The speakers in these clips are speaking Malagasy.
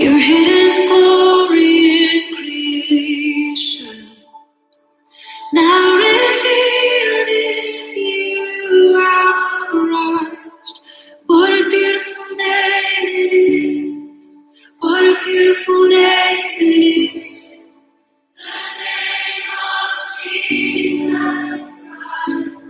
Your hidden glory in creation, now revealed in you, our Christ. What a beautiful name it is! What a beautiful name it is! The name of Jesus Christ.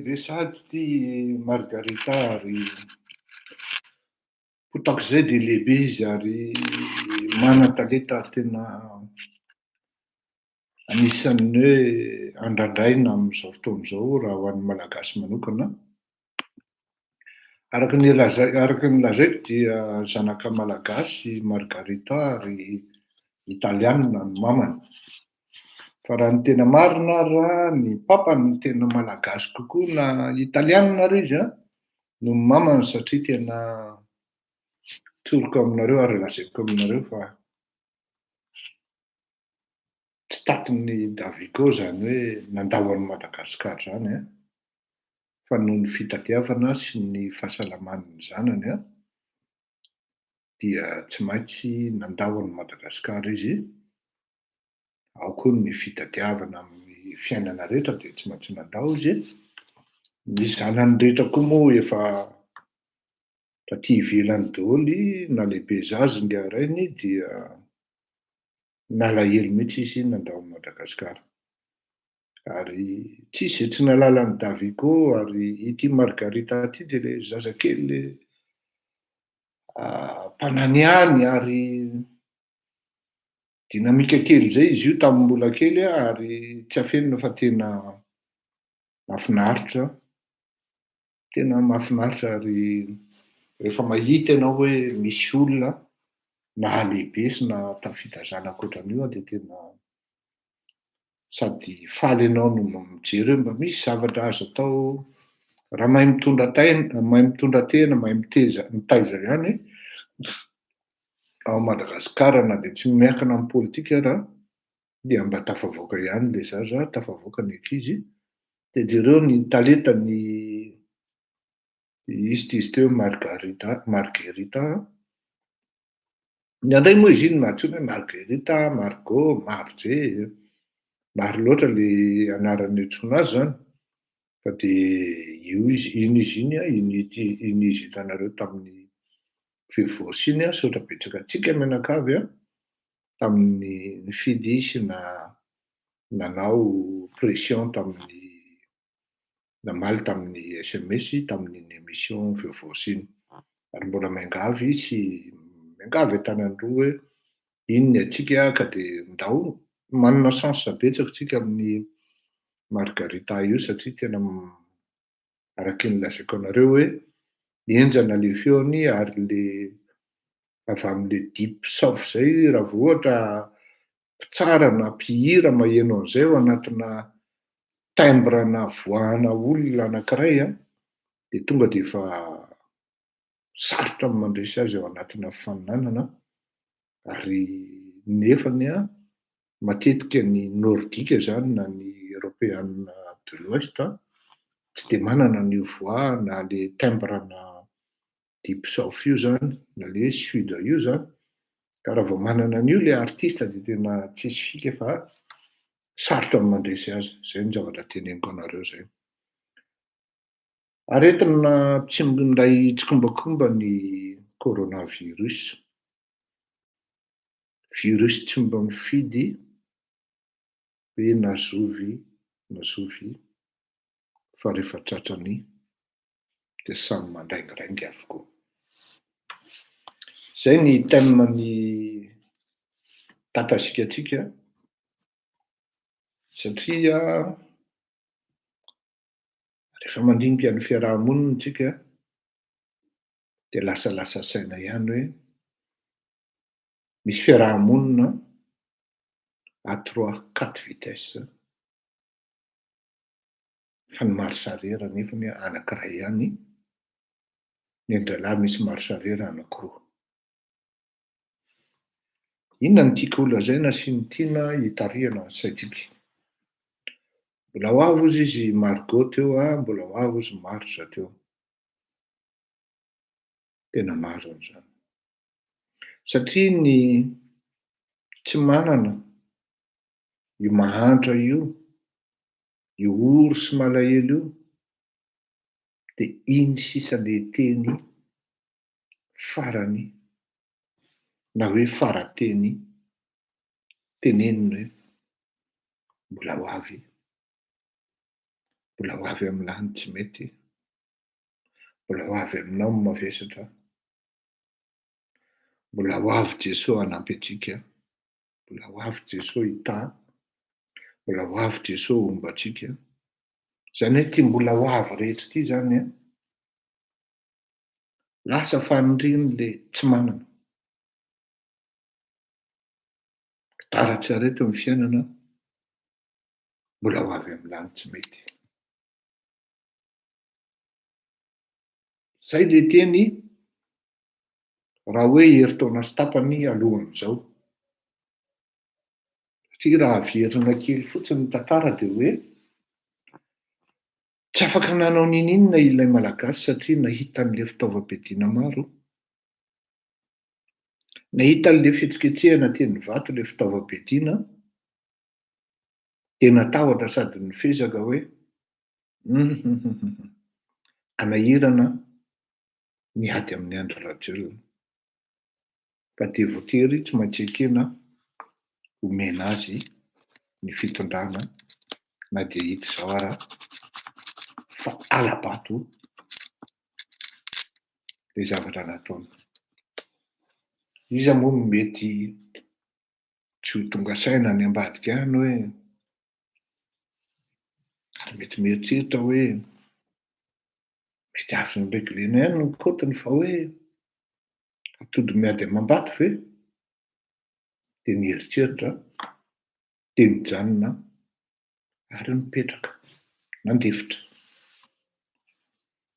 Di saattii Margaritari ataoko izay dia lehibe izy ary manan-talenta tena anisan'ny hoe andrandraina amin'izao fotoana izao raha ho an'ny malagasy manokana. Araka ny lazaiko dia zanaka malagasy Margarita ary italiana ny mamany. Fa raha ny tena marina raha ny papany ny tena malagasy kokoa na italiana ary izy no mamany satria tena tsoriko aminareo ary lazaiko aminareo fa tsy tatin'ny Davigo zany hoe nandao an'i Madagasikara zany fa noho ny fitadiavana sy ny fahasalaman'ny zanany dia tsy maintsy nandao an'i Madagasikara izy. Ao koa ny fitadiavana amin'ny fiainana rehetra dia tsy maintsy nandao izy. Ny zanany rehetra koa moa efa taty ivelany daholo na lehibe zazy ny arainy dia nalahelo mihitsy izy nandao an'i Madagasikara. Ary tsisy izay tsy nalala an'i Davigo ary ity Margarita ity dia ilay zazakely ilay mpananiany ary dinamika kely izay izy io tamin'ny mbola kely ary tsy hafenina fa tena mahafinaritra. Tena mahafinaritra ary rehefa mahita ianao hoe misy olona nahalehibe sy nahatafita zanaka ohatran'io dia tena sady faly ianao no mijery hoe mba misy zavatra azo atao raha mahay mitondra tena, mahay mitaiza ihany ao Madagasikara na dia tsy miankina amin'ny politika ara dia mba tafavoaka ihany ilay zaza, tafavoaka ny ankizy. Dia jereo ny talentany izy teo Margarita. Ny andray moa izy iny na antsoina hoe Margarita, Margot, Marge, maro loatra ilay anarany antsoina azy zany. Fa dia iny izy hitanareo tamin'ny fivoasi iny saotra betsaka antsika mianakavy tamin'ny nifidy sy nanao pression tamin'ny namaly tamin'ny SMS tamin'ny émission fivoasi iny. Ary mbola miangavy an-tanany roa hoe iny ny antsika ka dia ndao manana chance betsaka tsika amin'ny Margarita io satria tena araka ny lazaiko anareo hoe henjana ilay feony ary ilay avy amin'ilay deep soft izay raha vao ohatra mpitsara na mpihira maheno an'izay ao anatina timbre-na voahana olona anankiray dia tonga dia efa sarotra ny mandresy azy ao anatina fifaninanana. Ary nefany matetika ny nordika zany na ny européenne de l'ouest tsy dia manana an'io voix na ilay timbre-na deep soft io zany na ilay sud io zany. Ka raha vao manana an'io ilay artista dia tena tsisy fika fa sarotra ny mandresy azy. Izay ny zavatra teneniko anareo izay. Aretina tsy minday tsokombakomba ny coronavirus. Virus tsy mba mifidy hoe nazovy fa rehefa tratrany dia samy mandraingirangy avokoa. Izay ny thème ny tantasikantsika satria rehefa mandinika ny fiarahamonina isika dia lasa saina ihany hoe misy fiarahamonina à 3-4 vitesses fa ny marche arrière nefa anankiray ihany, ny andralahy misy marche arrière anankiroa. Inona no tiako holazaina sy ny tiana hitarihana ny saintsika? Mbola ho avy hozy izy Margot teo mbola ho avy hozy Marge teo. Tena marina izany. Satria ny tsy manana io mahantra io ory sy malahelo io dia iny sisa ilay teny farany na hoe farateny tenenina hoe mbola ho avy amin'ny lany tsy mety, mbola ho avy aminao ny mavesatra. Mbola ho avy Jesosy hanampy antsika, mbola ho avy Jesosy hita, mbola ho avy Jesosy homba antsika. Zany hoe ty mbola ho avy rehetra ty zany a, lasa faniriany le tsy manana. Taratra reto ny fiainana, mbola ho avy am'lany tsy mety. Zay le teny raha hoe herintaona sy tapany alohan'izao. Satria raha averina kely fotsiny ny tantara de hoe tsy afaka nanao n'inon'inona ilay malagasy satria nahita an'le fitaovam-piadiana maro, nahita an'le fihetsiketsehana teny vato le fitaovam-piadiana, de natahotra sady nifezaka hoe anahirana niady amin'ny andro rajelona. Fa de voatery tsy maintsy ekena omena azy ny fitondrana na de hita zao ara fa ala-bato le zavatra nataony. Iza moa no mety tsy ho tonga saina any ambadika any hoe ary mety mieritreritra hoe mety azony reglena ihany ny kotiny fa hoe atody miady amam-bato ve? De nieritreritra, de nijanona ary nipetraka, nandefitra.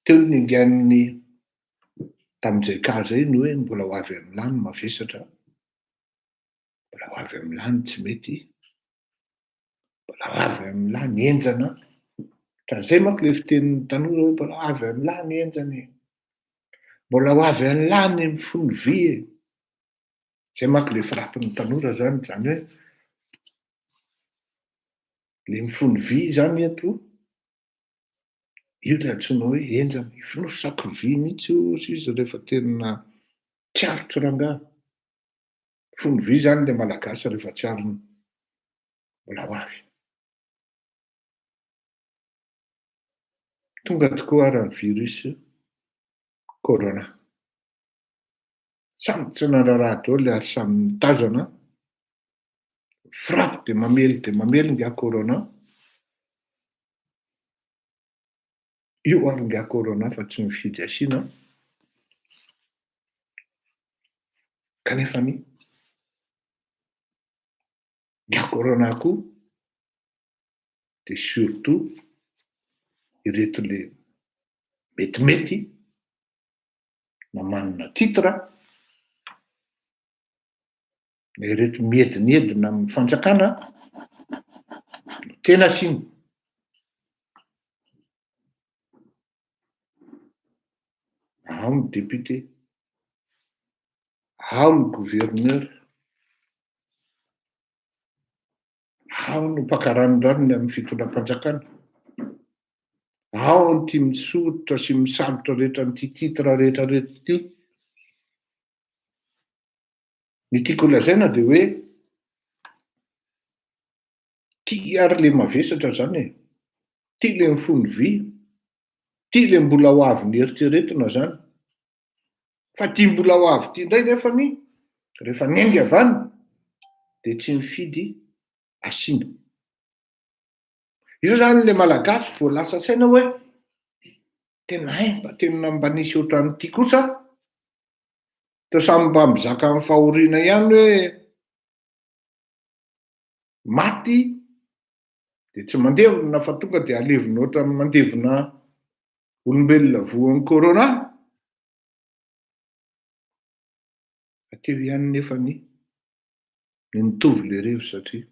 Teo ny inganiny tamin'izay ka zay ny hoe mbola ho avy am'lany mavesatra, mbola ho avy am'lany tsy mety, mbola ho avy am'lany enjana. Ka zay manko le fitenin'ny tanora hoe mbola ho avy am'lany enjana e, mbola ho avy am'lany mifony vy e. Zay manko le firafin'ny tanora zany hoe le mifony vy zany eto, io le antsoina hoe enjana, ifonosako vy mihitsy io hozy izy rehefa tena tsiarotro rangaha. Mifony vy zany le malagasy rehefa tsiarony, mbola ho avy. Tonga tokoa ara ny virus corona. Samy tsy nandraraha daholo ary samy mitazana, frapy de mamely nga corona. Io ary nga corona fa tsy mifidy asiana, kanefany nga corona koa de surtout ireto le metimety na manana titra, ireto miedinedina amin'ny fanjakana no tena siny. Ao ny député, ao ny gouverneur, ao no mpakaranondranony amin'ny fitondram-panjakana, ao ny tia misoritra sy misalotra rehetra n'ity titra rehetra ty. Ny tiako lazaina de hoe ty ary le mavesatra zany e, ty le mifony vy, ty le mbola ho avy ny eritreretina zany. Fa ty mbola ho avy ty indray nefany rehefa niainga avany de tsy mifidy asiana. Io zany le malagasy vao lasa saina hoe tena aimba, tena mba nisy ohatran'ity kosa, teo samy mba mizaka amin'ny fahoriana ihany hoe maty de tsy mandevona fa tonga de alevina ohatra ny mandevona olombelona voan'ny corona. Fa teo ihany nefany ny nitovy le revo satria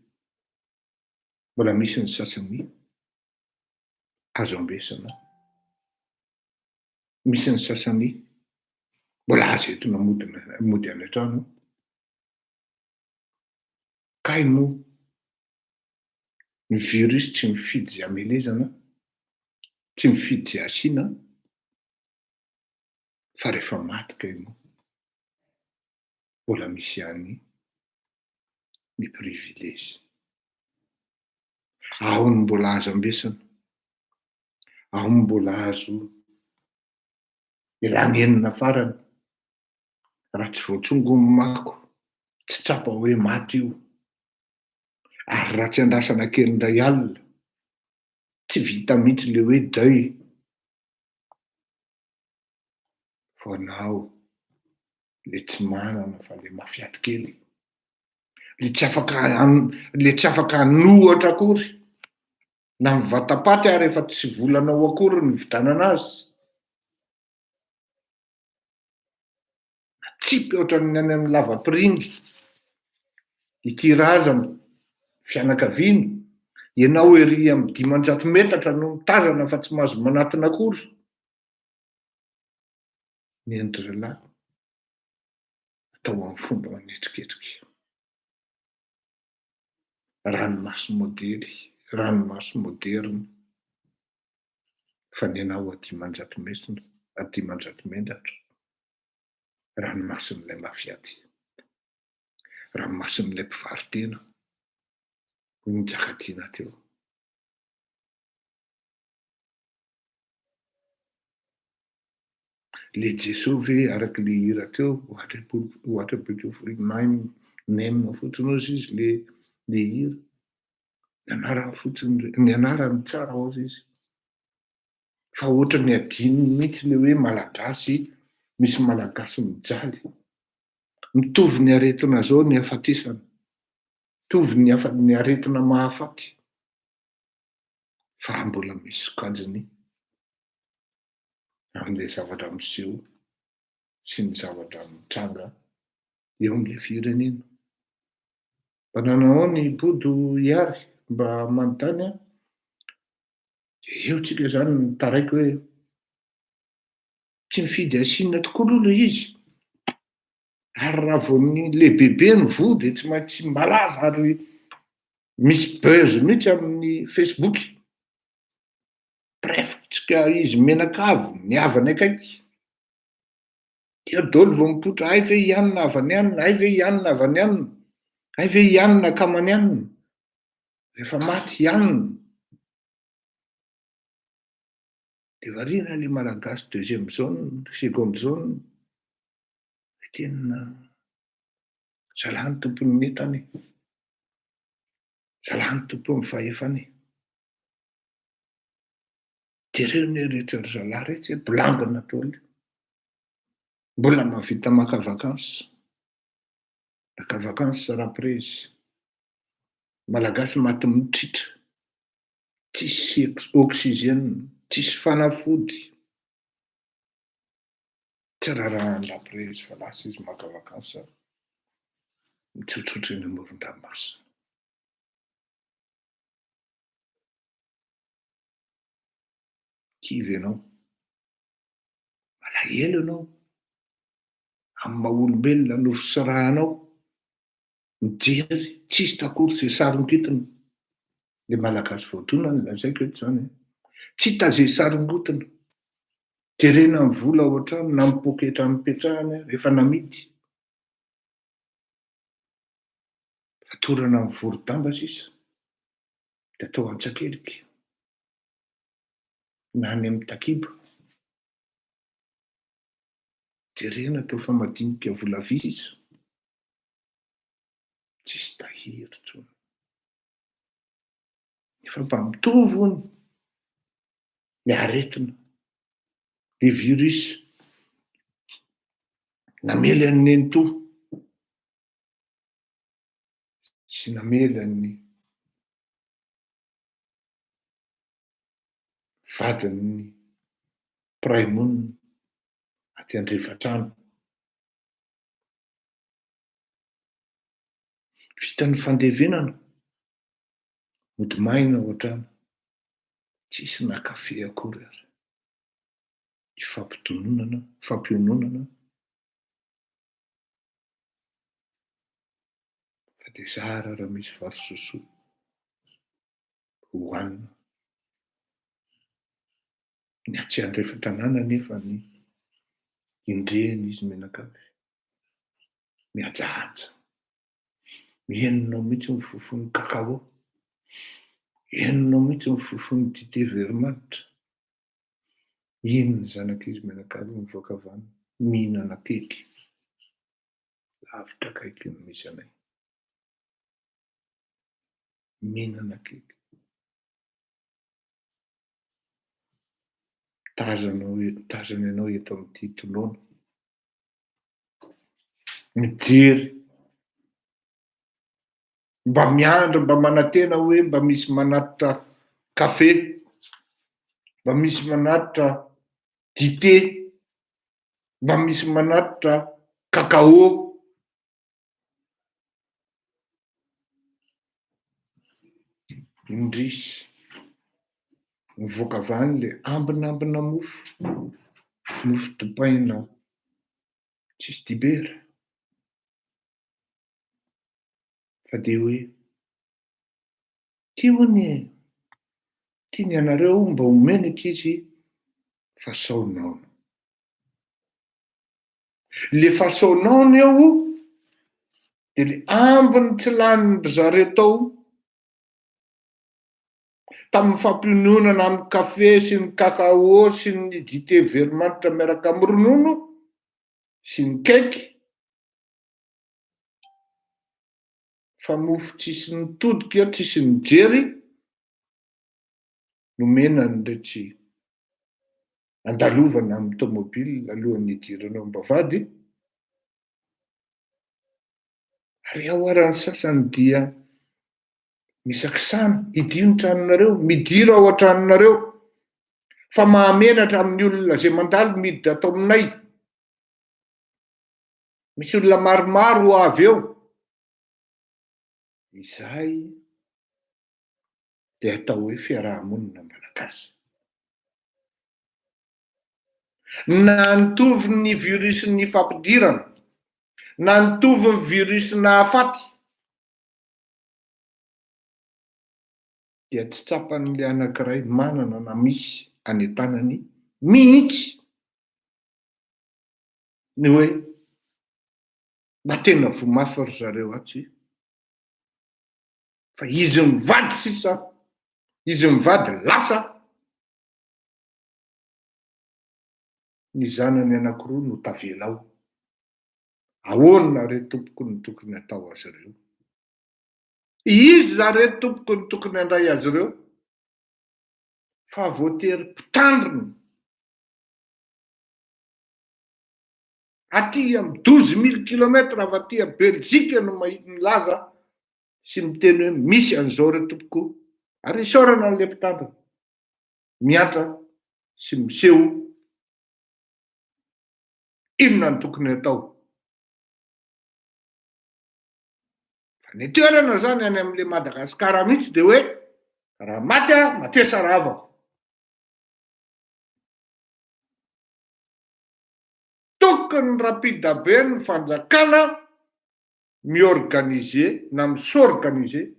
mbola misy ny sasany azo ambesana, misy ny sasany mbola azo entina mody any an-trano. Kay moa ny virus tsy mifidy zay amelezana, tsy mifidy zay asiana, fa rehefa maty kay moa mbola misy ihany ny privilège. Ao ny mbola azo ambesana, ao ny mbola azo ialana enina farany, raha tsy voatsongony mako tsy tsapa hoe maty io, ary raha tsy andrasana kely indray alina tsy vita mihitsy le hoe deuil. Vonao le tsy manana fa le mafiaty kely, le tsy afaka hanohatra akory na mivatapaty ary efa tsy volanao akory ny vidanana azy, tsipy ohatran'ny any amin'ny lavapiringy ity razana fianakaviana, ianao ery amin'ny 500 metatra no mitazana fa tsy mahazo manatona akory. Ny endrelahy atao amin'ny fomba manetsiketsika, ranomaso modely, ranomaso moderna fa ny anao a 500 metatra, ranomason'ilay mafiaty, ranomason'ilay mpivarotena hoy ny Jakatina teo. Le Jesosy ve araky le hira teo, what a beautiful name fotsiny ozy izy le hira, ny anarany tsara ozy izy, fa ohatra ny adininy mihitsy le hoe malagasy, misy malagasy mijaly, mitovy ny aretina zao ny afatesana, mitovy ny aretina mahafaty, fa mbola misy sokajiny amin'ilay zavatra miseho sy ny zavatra mitranga eo amin'ilay firenena. Mba nanao ny Bodo hiary mba manontany aho, eo tsika zany ny taraiky hoe tsy mifidy asinina tokoa aloha le izy, ary raha vao ny lehibebe ny vody tsy maintsy malaza ary misy buzz mihitsy amin'ny Facebook. Prefotsika izy menakavy ny havany akaiky, eo daholo vao mipoitra, ay ve ianona avy any anina, ay ve ianona avy any anina, ay ve ianona kamany anina, rehefa maty ianona. De variana le malagasy deuxième zone, seconde zone, tenina zalahy ny tompon'ny entany, zalahy ny tompon'ny fahefany. Jereo ny rehetra ry zalahy rehetra, bolangina daholo, mbola mahavita maka vakansy raprizy. Malagasy maty mitritra, tsisy oxygène, tsisy fanafody, tsy rarahany raprizy fa lasa izy maka vakansy mitsotsotry eny amoron-dranomasina. Kivy ianao, malahelo ianao, amin'ny maha-olombelona no fisarahanao, mijery tsisy takory izay saron-kitiny. Le malagasy voadona ny lazaiko eto zany, tsy hita izay saron-gotiny, jerena ny vola ao an-trano na ny poketra mipetrahany rehefa namidy, fatorana amin'ny voro-damba sisa de atao antsakelika na any amin'ny takibo, jerena atao famadinika vola visisa, tsisy tahiry intsony. Efa mba mitovy hony le aretina, le virus namely an'ny nenitoa sy namely an'ny vadin'ny praimona aty Andrivatrano. Vita ny fandevenana, mody maina ao an-trano, tsisy nakafe akory ary, ifampiononana fa de zara raha misy vary sosoa hohanina. Ny atsy Andrivatanàna nefa ny indreny izy menakavy, mihajahaja, mihenonao mihitsy ny fofon'ny kakao, henonao mihitsy ny fofon'ny dité veromanitra. Iny ny zanak'izy menakavy mivoaka avy any, mihinana keky. Avitra kaiky ny misy anay. Mihinana kaiky. Tazana ianao eto amin'ity tonoana. Mijery. Mba miandry, mba manantena hoe mba misy manatitra kafe, mba misy manatitra dité, mba misy manatitra kakao. Indrisy mivoaka avy any le ambinambina mofo dipaina tsisy dibera. Fa de hoe ty honie, tiany ianareo mba omena ankizy fasaonaona. Le fasaonaona eo de le ambiny tsy lanin'ny zareo tao tamin'ny fampiononana amin'ny kafe sy ny kakao sy ny dité veromanitra miaraka amin'ny ronono sy ny kaiky. Fa mofo tsisy nitodika, tsisy nijery, nomena nydretsy andalovana amin'ny tomobile alohan'ny hidirana ao am-bavady. Ary ahoaran'ny sasany dia misakisana, idio ny tranonareo, midira ao an-tranonareo, fa mahamenatra amin'ny olona zay mandalo miditra atao aminay. Misy olona maromaro avy eo. Izay dia atao hoe fiarahamonina malagasy. Na nitovy ny virusin'ny fampidirana, na nitovy ny virusina afaty, dia tsy tsapan'le anankiray manana na misy any an-tanany mihitsy ny hoe mba tena vomafy ry zareo atsy. Fa izy mivady sisa, izy mivady lasa, ny zanany anankiroa no tavela ao. Ahoana re tompoko ny tokony atao azy ireo? Izy zare tompoko ny tokony handray azy ireo? Fa voatery mpitandrina aty amin'ny 12 000 kilometra avy aty a Belzika no milaza sy miteny hoe misy an'izao re tompoko. Ary isaorana an'le mpitandrina miatra sy miseho inona ny tokony atao. Fa ny toerana zany any amin'le Madagasikara mihitsy de hoe raha maty a matesa rava. Tokony rapida be ny fanjakana miorganize na misorganize,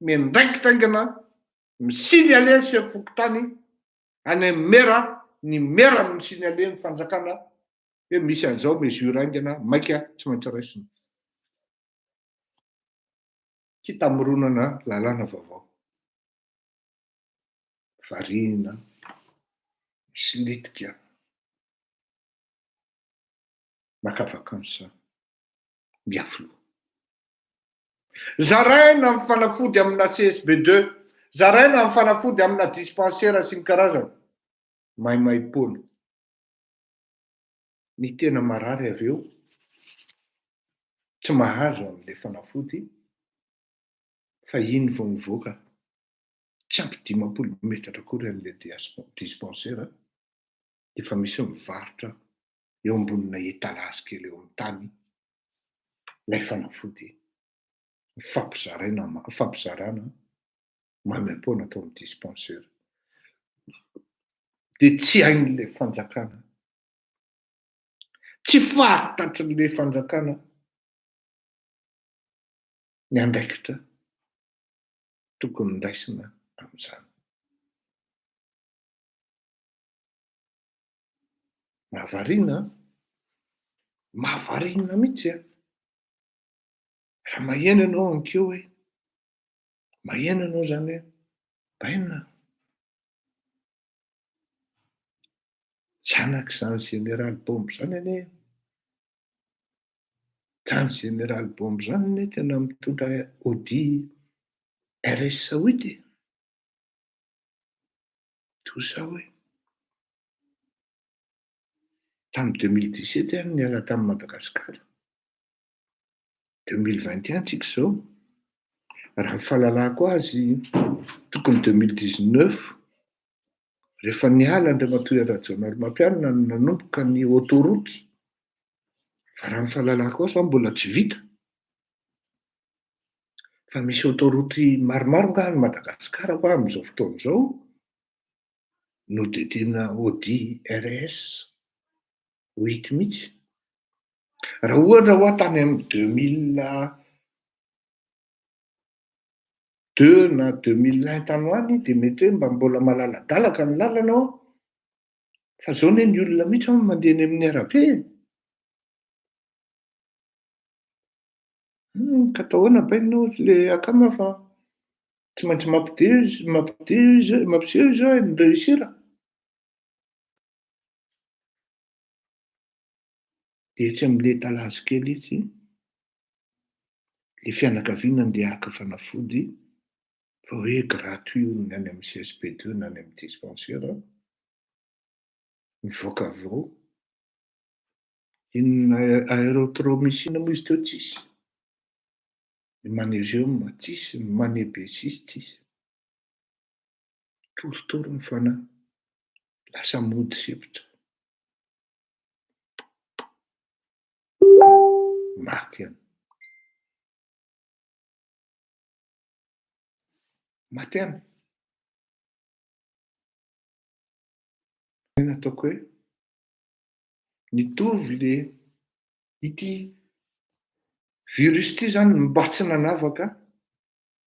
miandraikitaingana, misignaler chef fokontany any amin'ny mera, ny mera misignaler ny fanjakana hoe misy an'izao mesure aingana maika tsy maintsy raisina. Hitamoronana lalàna vaovao. Variana, misilitika, maka vakansa, miafilo. Zaraina amin'ny fanafody amina CSB2, zaraina amin'ny fanafody amina dispensaire sy ny karazany. Maimai-polo. Ny tena marary avy eo, tsy mahazo amin'le fanafody, fa iny vao mivoaka. Tsy ampy 20 metatra akory amin'le dispensaire, efa misy mivarotra eo ambonina étalage kely eo amin'ny tany ilay fanafody fampizarana maimai-poana atao amin'ny dispensaire. De tsy hain'le fanjakana, tsy fantatrin'le fanjakana ny andraikitra tokony ndraisina amin'izany. Mahavariana mihitsy a. Raha maheno ianao ankeo hoe, maheno ianao zany hoe baina, zanak'izany général Bombe zany anie. Zany général bombe zany ne tena mitondra Audi RS saoity. Toy sao hoe tamy 2017 any niala tamy Madagasikara. 2021 tsika zao. Raha ny fahalalako azy tokony 2019 rehefa niala Andriamatoa Rajoelina Mampianina no nanomboka ny autoroute. Fa raha ny fahalalako azy mbola tsy vita. Fa misy autoroute maromaro nga any Madagasikara ho amin'izao fotoana izao nodidina Audi RS 8 mihitsy. Raha ohatra ho tany amin'ny 2002 na 2001 tany hoany dia mety hoe mba mbola malaladalaka ny lalana ao. Fa zao ne ny olona mihitsy mandeha eny amin'ny arabe. Ka atahoana bainao le akama fa tsy maintsy mampiseho izy hoe nireusira. Dia tsy amin'ile talazo kely itsy le fianakaviana andeha haka fanafody fa hoe gratuit ny any amin'ny CSP2 na any amin'ny dispensaire mivoaka avao. Inona aérotromycine moa izy teo tsisy. Ny magnésium tsisy, ny magnébesis tsisy. Torotoro ny fanahy. Lasa mody sepitra. Maty any. Maty any. Ny ataoko hoe nitovy le ity virus ity zany mba tsy nanavaka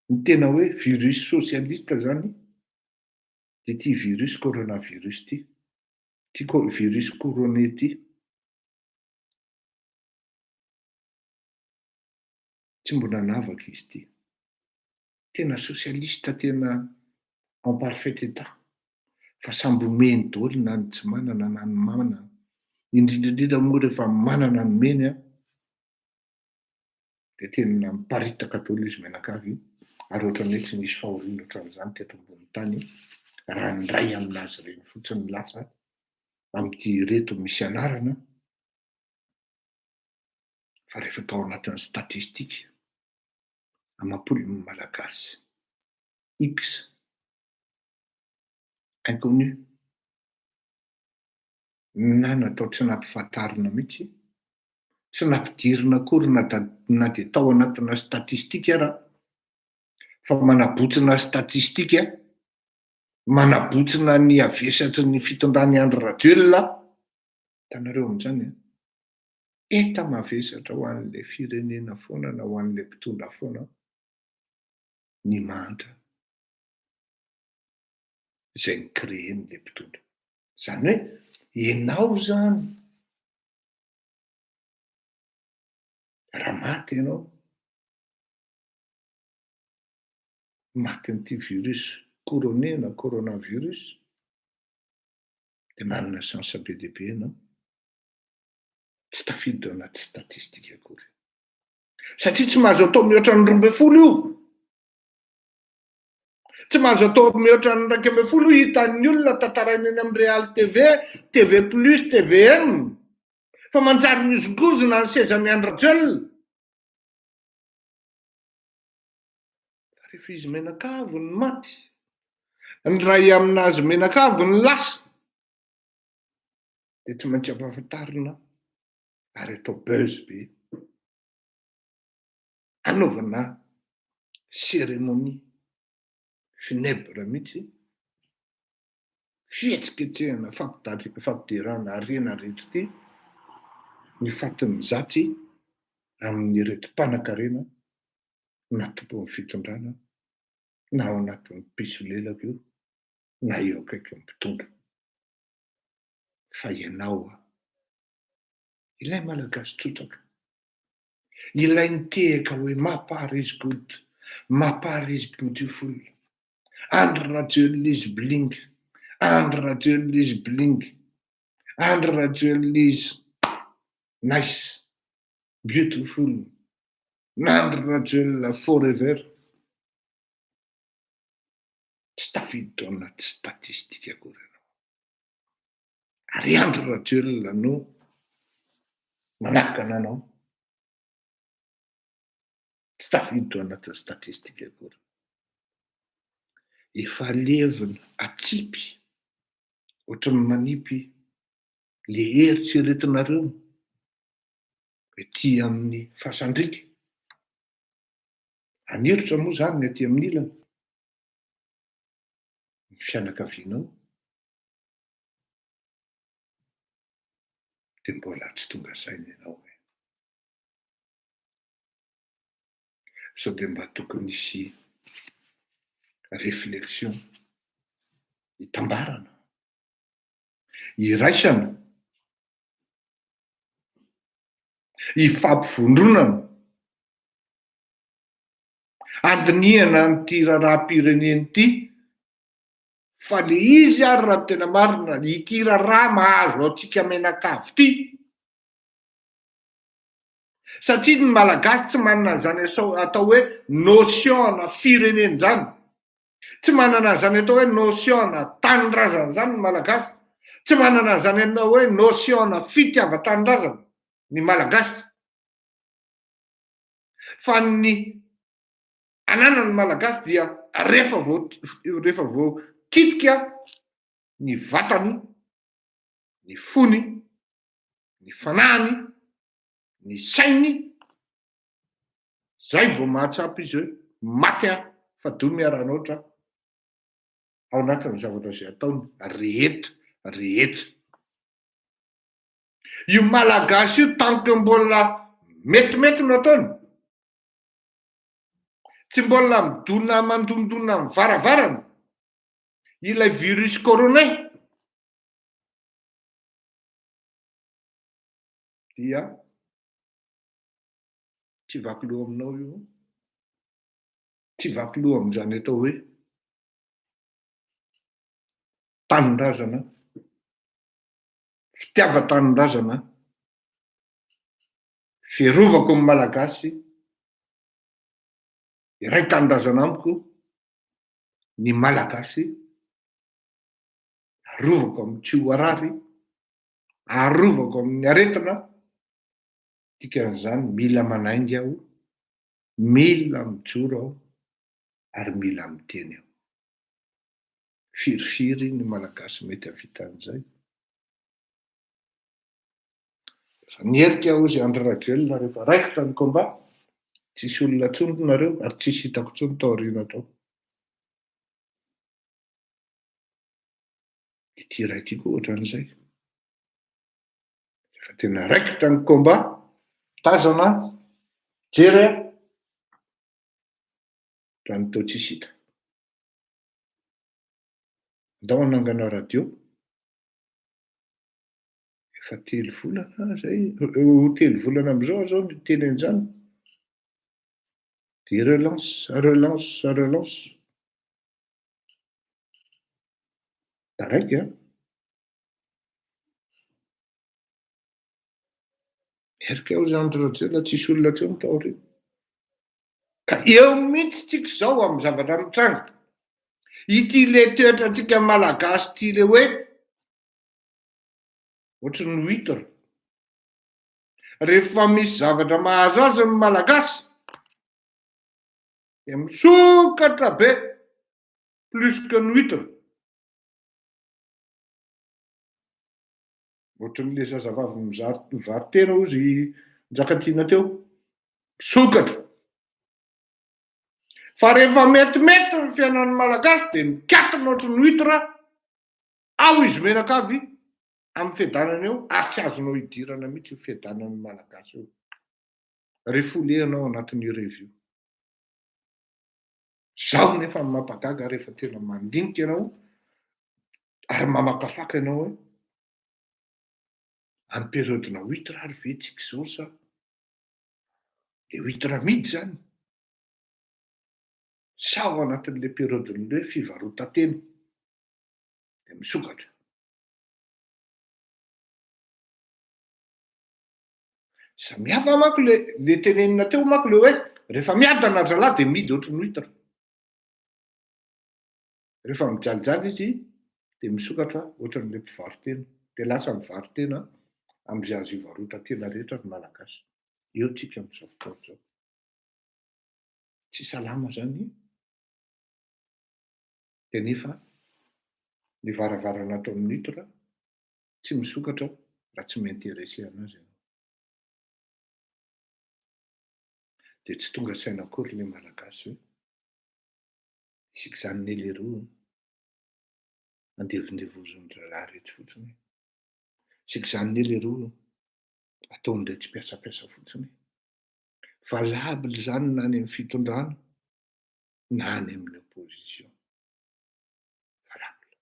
ny tena hoe virus socialiste zany. Dia ity virus coronavirus ity. Ity virus couronné ity. Tsy mbo nanavaka izy ity. Tena socialiste, tena en parfait état. Fa samby omeny daholo na ny tsy manana na ny manana. Indrindra moa rehefa manana ny meny dia tena miparitaka daholo izy menakavy. Ary ohatrany hoe tsy nisy fahoriana ohatran'izany teto ambony tany raha ny ray aminazy ireny fotsiny lasa amin'ity reto misy anarana. Fa rehefa tao anatin'ny statistika amam-polon'ny malagasy X inconnu na natao tsy nampifantarina mihitsy, tsy nampidirina akory na dia tao anatina statistika ara, fa manabotsina statistika, manabotsina ny avesatry ny fitondrany Andry Rajoelina. Hitanareo amin'izany eta mavesatra ho an'ilay firenena foana na ho an'ilay mpitondra foana ny mantra izay nikreen'ilay mpitondra. Izany hoe ianao zany raha maty ianao, maty n'ity virus couronné na coronavirus, dia manana chance be dia be ianao. Tsy tafiditra anaty statistika akory. Satria tsy mahazo atao mihoatra ny 12 io. Tsy mahazo atao mihoatra ny 12 hitan'ny olona tantaraina eny amin'ny Real TV, TV Plus, TVN. Fa manjary miozongozona ny sezan'ny Andry Rajoelina. Rehefa izy menakavy ny maty, ny ray aminazy menakavy ny lasa, dia tsy maintsy ampahafantarina ary atao buzz be. Anaovana cérémonie funèbre mihitsy, fihetsiketsehana fampidirana harena rehetra ity ny fatin'ny zatsy amin'ny reto mpanan-karena na tompon'ny fitondrana na ao anatin'ny piso lelaka io na eo akaiky mpitondra. Fa ianao ilay malagasy tsotraka, ilay nitehaka hoe ma part is good, ma part is beautiful, Andry Rajoelina is bling, Andry Rajoelina is bling, Andry Rajoelina is nice, beautiful, non-natural forever. Tsy tafiditra ao anaty statistika akory ianao. Ary andro radiolina no manahaka ananao. Tsy tafiditra ao anaty statistika akory. Efa levina atsipy ohatran'ny manipy le eritreretinareo ety amin'ny fasandrika. Anirotra moa zany ny aty amin'ny ilana. Ny fianakavianao dia mbola tsy tonga saina ianao hoe sao dia mba tokony hisy réflexion, hitambarana, hiraisana, hifampivondronana, andinihana n'ity raharaham-pireneny ity fa le izy ary raha tena marina ity raharaha mahazo antsika menakavy ity. Satria ny malagasy tsy manana zany atao hoe notion-na fireneny zany. Tsy manana zany atao hoe notion-na tanindrazana zany ny malagasy. Tsy manana zany atao hoe notion-na fitiava-tanindrazana ny malagasy. Fa ny ananany malagasy dia rehefa vao kitika ny vatany, ny fony, ny fanahiny, ny sainy, zay vao mahatsapa izy hoe maty aho fa do miara-naotra ao anatin'ny zavatra izay ataony rehetra. Io malagasy io tanke mbola metimety no ataony, tsy mbola mandondona amin'ny varavarana ilay virus corona dia tsy vaky loha aminao io, tsy vaky loha amin'izany atao hoe tanindrazana, fitiava-tanindrazana, fiarovako amin'ny malagasy, iray tanindrazana amiko, ny malagasy, arovako amin'ny tsy ho arary, arovako amin'ny aretina. Dikan'izany mila manaingy aho, mila mijoro aho, ary mila miteny aho. Firifiry ny malagasy mety havita an'izay. Nierika aho izy andro radiolina rehefa raikitra ny combat, tsisy olona tsony nareo ary tsisy hitako tsony tao aoriana tao. Ity raiky koa ohatran'izay. Efa tena raikitra ny combat, tazana, jery raha ny tao tsisy hita. Andao hanangana radio, efa 3 volana zay, 3 volana am'izao zao ny teny an'izany. Dia relance. Taraiky Erika aho zany radiolina tsisy olona tsony tao aoriana. Ka eo mihitsy tsika zao amin'ny zavatra mitranga. Ity le toetra antsika malagasy ity le hoe ohatran'ny huître. Rehefa misy zavatra mahazo azy ny malagasy dia misokatra be plus que ny huître. Ohatran'le zazavavy mivary tena ozy Njakatiana teo, misokatra. Fa rehefa metimety ny fiainan'ny malagasy dia mikatona ohatran'ny huître, ao izy menakavy amin'ny fiadanana eo, ary tsy azonao hidirana mihitsy io fiadanan'ny malagasy io. Rehefa lehanao anatin'ny revue. Zaho nefa mampagaga rehefa tena mandinika ianao ary mamakafaka ianao hoe amin'ny periodina huître ary ve tsika izao sa le huître midy zany sa ao anatin'le periodin'le fivarotan-teny dia misokatra. samihafa mako le tenenina teo mako le hoe rehefa miadana zalahy de midy ohatrany hohitra. Rehefa mijalijaly izy de misokatra ohatran'le mpivarotena, de lasa mivarotena am'izay azo ivarotantena rehetra ny malagasy. Eo tsika am'izao fotoana zao. Tsy salama zany. De nefa ny varavarana atao amin'ny hitra tsy misokatra raha tsy m'intéressé anazy ianao. De tsy tonga saina akory le malagasy hoe isika zany neleroa andevondevozon'ny zalahy rehetra fotsiny. Isika zany neleroa ataondray tsy piasapiasa fotsiny. Valable zany na any amin'ny fitondrana na any amin'ny opposition. Valable.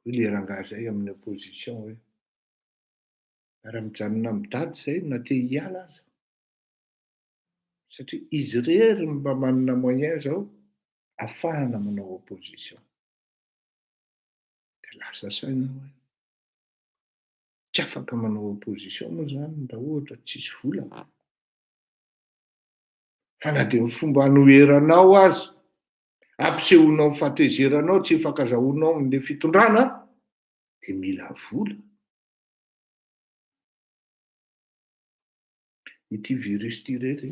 Hoe le rangahy zay amin'ny opposition hoe miara-mijanona midady zay na te hiala aza. Satria izy rery mba manana moyen zao ahafahana manao opposition. De lasa saina hoe tsy afaka manao opposition moa zany raha ohatra tsisy vola. Fa na de ny fomba hanoheranao azy, ampisehoanao fahatezeranao tsy afaka azahoanao amin'le fitondrana de mila vola. Ity virus ty rery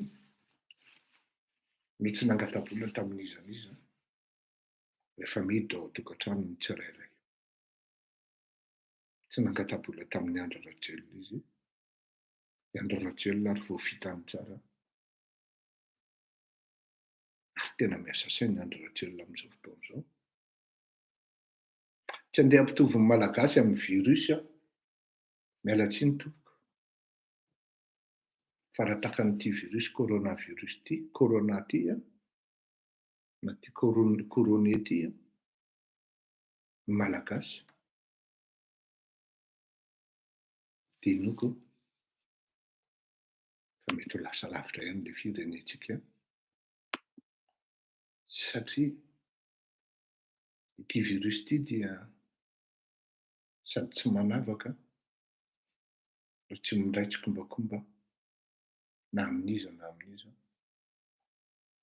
no tsy nangatabola tamin'izaniza rehefa miditra ao an-tokantranony tsirairay. Tsy nangatabola tamin'ny Andry Rajoelina izy. Andry Rajoelina ary voafitany tsara. Ary tena miasa saina Andry Rajoelina amin'izao fotoana zao. Tsy andeha ampitovy ny malagasy amin'ny virus miala tsiny tompoko. Fa raha takan'ity virus coronavirus ty, corona ty na ty coroné ty ny malagasy de inoko fa mety ho lasa lavitra ihany le firenetsika. Satria ity virus ty dia sady tsy manavaka ary tsy mindray tsikombakomba na amin'iza na amin'iza.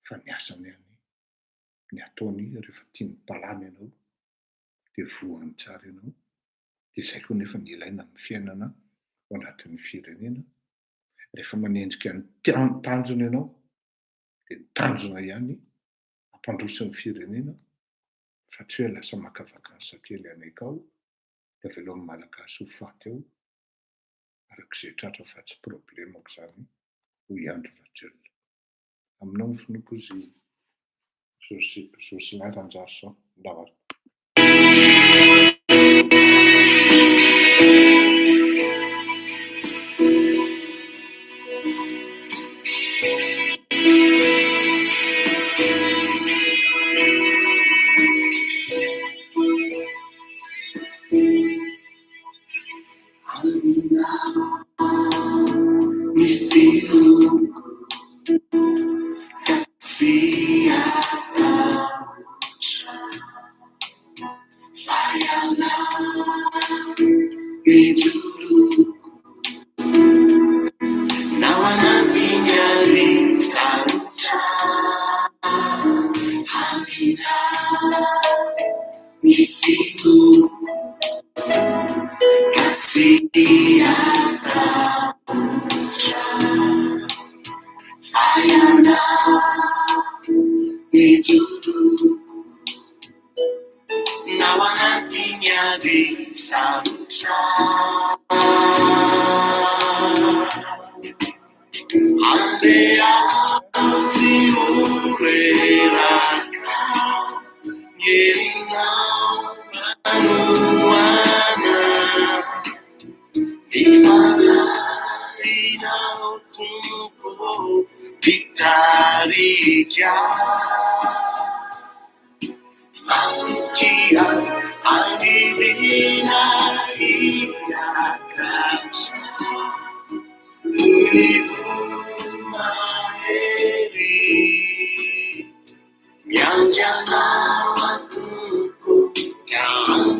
Fa ny asany ihany ny ataony rehefa tia mipalamy ianao de voany tsara ianao. De zay koa nefa ny ilaina amin'ny fiainana ao anatin'ny firenena. Rehefa manendrika ny tanjona ianao de ny tanjona ihany ampandroso ny firenena fa tsy hoe lasa maka vakansy kely anay ao de avy eo amin'ny malagasy ho faty ao arak'izay tratra fa tsy problemako zany hoy Andry Rajoelina. Aminao ny finokozy Jocelyn Ranjariso Ndavara.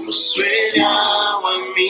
Sueña a mi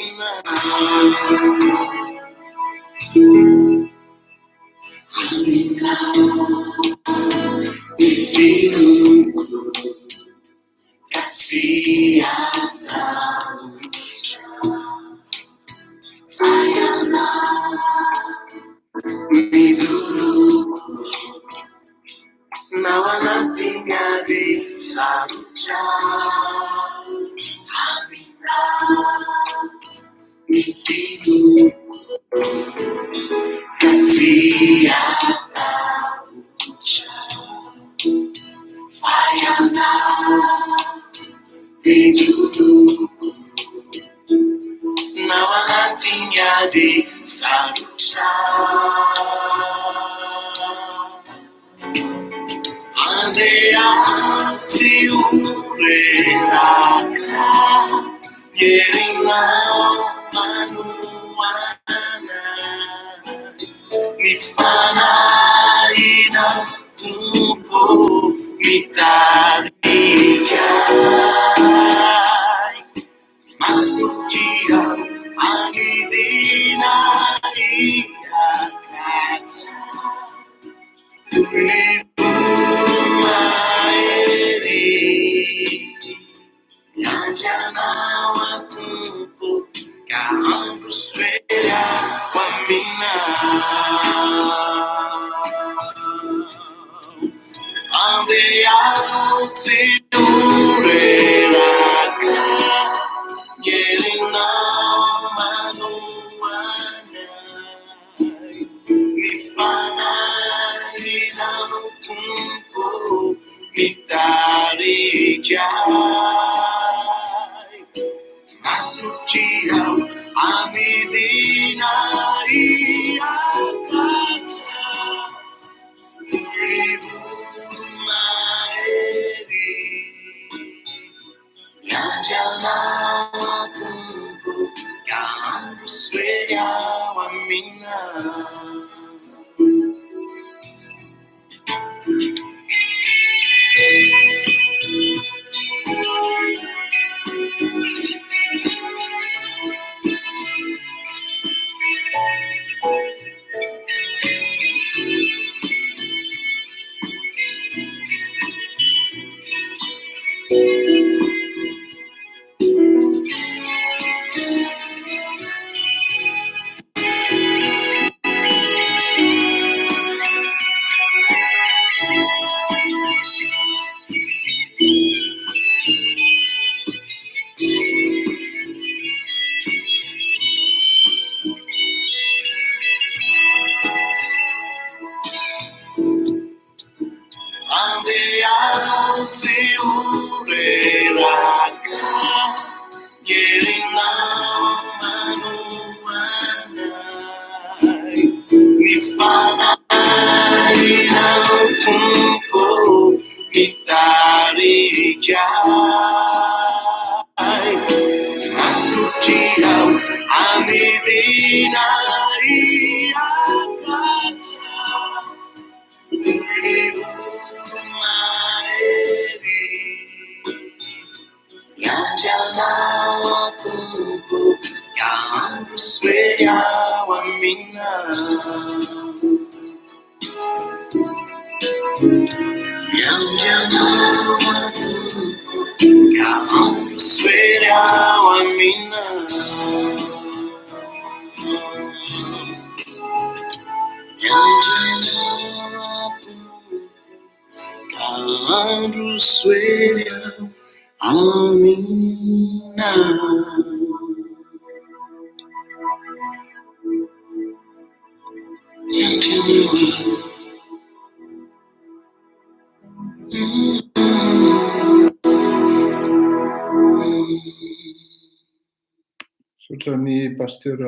Sotran'ny pasteur